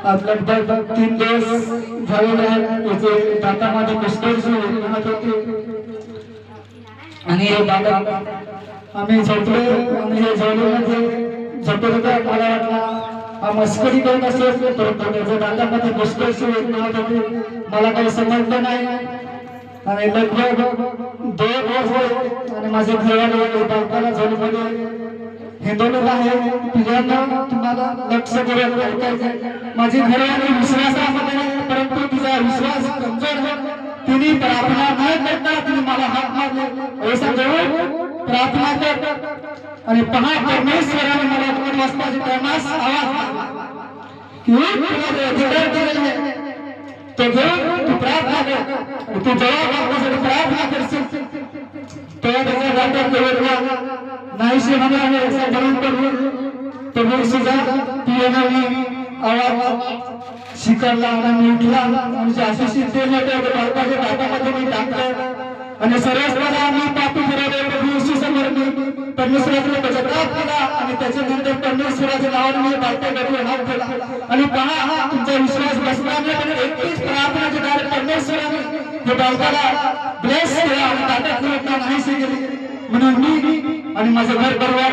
लगभग 3 दिवस झालेले आहेत याचे दातामध्ये पुष्कळशी म्हणत होते आणि हे दादा आम्ही झोपलो आणि हे झोपल्यामध्ये झोपलं मला वाटला मस्करी करत असेल तर त्याच्या दातामध्ये पुष्कळशी म्हणत होते मला काही समजलं नाही आणि लगभग 2 दिवस आणि माझे घरवाले बायकोला झोपले हिंदोलीला आहे तुझ्यानं तुम्हाला लक्ष करून ऐकायचं माझी घरवाली विश्वासामध्ये परंतु तुझा विश्वास कमजोर आहे तिने प्रार्थना न करता तिने मला हात मारले ऐसा जरूर प्रार्थना कर आणि पहा परमेश्वराने मला 2 वाजताच्या टायमास आवाज की तुला अधिकार दिलेला आहे तो घेऊन तू प्रार्थना कर तू जवाब आपल्यासाठी प्रार्थना करशील तेव्हा त्याचा वाटप केवळ नाहीशी म्हणाले ऐसा जरूर करू तो मुर्शिदा पियानोनी आवाज शिकरला आणि उठला आणि आशिषित तेल त्या बाळकाच्या दातामध्ये मी टाकलं आणि सरसपणे मी पापी फिरवले प्रभू येशू समोर मी परमेश्वराचा पश्चाताप केला आणि त्याच्यानंतर परमेश्वराच्या नावाने मी बाळकाकडे हात ठेवला आणि पहा तुमचा विश्वास बसला नाही पण एकटीच प्रार्थनाच्या द्वारे परमेश्वराने हे बाळकाला ब्लेस केला आणि दातात फिरवता नाहीशी गेली म्हणून मी आणि माझं घर परिवार